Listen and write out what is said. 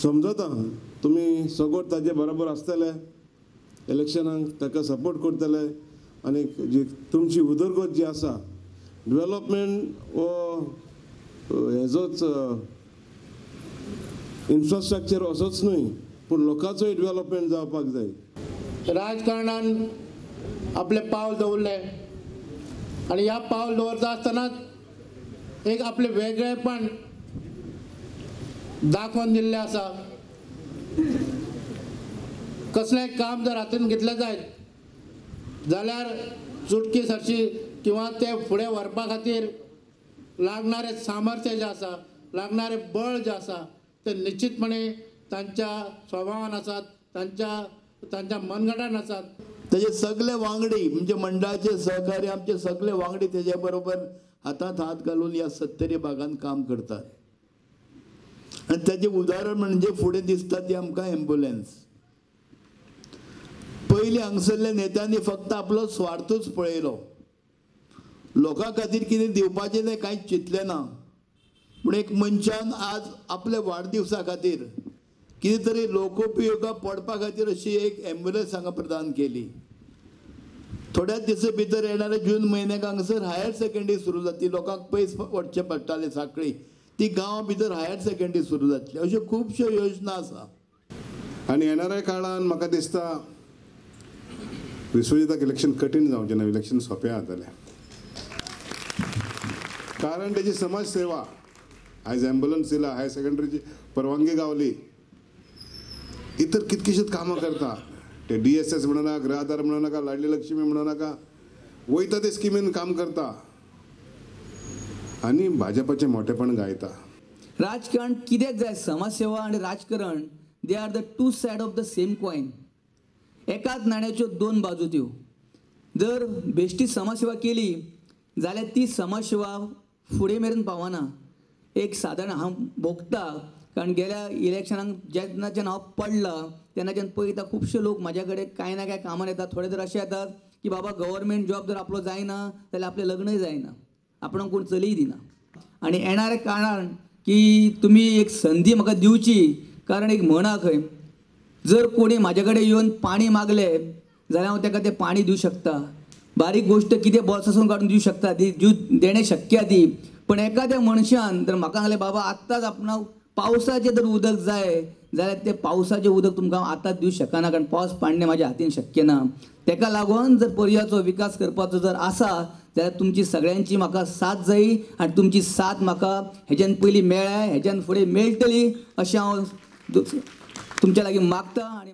समजता तुम्ही सगळं ताजे बरोबर आसतले इलेक्शनाक ताका सपोर्ट करतले आणि जी तुमची उदरगत जी आसा डेव्हलपमेंट वो हेजोच इन्फ्रास्ट्रक्चर असोच न्हय पूण लोकांचोय डेव्हलपमेंट जावपाक जाय। राजकारणान आपले पावल दवरले आणि ह्या पावल दवरता आसतना एक आपले वेगळेपण दाखोवन दिल्ले आसा। कसलेंय काम जर हातीन घेतले जायत जाल्यार चुटकी सरशी किंवा ते फुडें व्हरपा खातीर लागणारे सामर्थ्य जे आसा लागणारे बळ जे आसा ते निश्चितपणे तांच्या स्वभावान आसात, तांच्या मनगटान आसात। तेजे सगळे वांगडी म्हणजे मंडळाचे सहकारी आमचे सगळे वांगडी तेजे बरोबर हातांत हात घालून या 70 भागांत काम करतात आणि त्याचे उदाहरण म्हणजे फुडें दिसता ती आमकां एम्ब्युलन्स। पयलीं हांगसरल्या नेत्यांनी फक्त आपलो स्वार्थूच पळयलो, लोकां खातीर कितें दिवपाचें तें कांयच चिंतलें ना। पूण एक मनशान आज आपल्या वाडदिवसा खातीर कितें तरी लोकोपयोगा पडपा खातीर अशी एक एम्ब्युलन्स हांगा प्रदान केली। थोड्याच दिसा भितर येणाऱ्या जून म्हयन्याक हांगसर हायर सेकंडरी सुरू जातली, लोकांक पयस वचचें पडटालें सांखळी, ती गांवां भितर हायर सेकंडरी सुरू जातली। अश्यो खुबश्यो योजना आसा आणि येणाऱ्या काळान म्हाका दिसता विश्वजिताक इलेक्शन कठीण जावचें ना, इलेक्शन सोंपें जातलें। कारण तेजी समाज सेवा आयज एम्ब्युलन्स दिला, हायर सेकंडरीची परवानगी गावली, इतर कितकीशीच कामां करता। ते DSS म्हणू नाका, गृह आधार म्हणू नाका, लाडली लक्ष्मी म्हणू नाका, वयता ते स्किमीन काम करता आणि भाजपाचें मोठेपण गायता। राजकारण कित्याक जाय? समाजसेवा आणि राजकारण they are the two said of the same coin. एकाच नाण्याच्यो दोन बाजू त्यो। जर बेश्टी समाजसेवा केली जाल्यार ती समाजसेवा फुडें मेरेन पावना। एक सादारण हांव भोगता, कारण गेल्या इलेक्शनाक जेन्नाच्यान हांव पडला तेन्नाच्यान पळयता खुबशे लोक म्हाज्या कडेन कांय ना कांय कामान येतात। थोडे तर अशे येतात की बाबा गव्हर्मेंट जॉब जर आपलो जायना जाल्यार आपलें लग्नय जायना, आपणाक कोण चलय दिना। आनी येणाऱ्या काळान की तुमी एक संदी म्हाका दिवची, कारण एक म्हण आसा खंय, जर कोणी म्हाजे कडेन येवन पाणी मागले जाल्यार हांव ताका तें पाणी दिवं शकता, बारीक गोश्ट कितें बोल्सासून काडून दिवं शकता, ती देणें शक्य ती। पण एखाद्या मनशान जर म्हाका सांगलें बाबा आत्ताच आपणाक पावसाचें जर उदक जाय जाल्यार तें पावसाचें उदक तुमकां हांव आतांच दिवं शकना, कारण पावस पाडणें म्हाज्या हातीन शक्य ना। तेका लागून जर पर्याचो विकास करपाचो जर आसा जाल्यार तुमची सगळ्यांची म्हाका साथ जायी आनी तुमची साथ म्हाका हेज्यान पयलीं मेळ्ळ्या, हेज्यान फुडें मेळटली अशें हांव तुमच्या लागीं मागतां।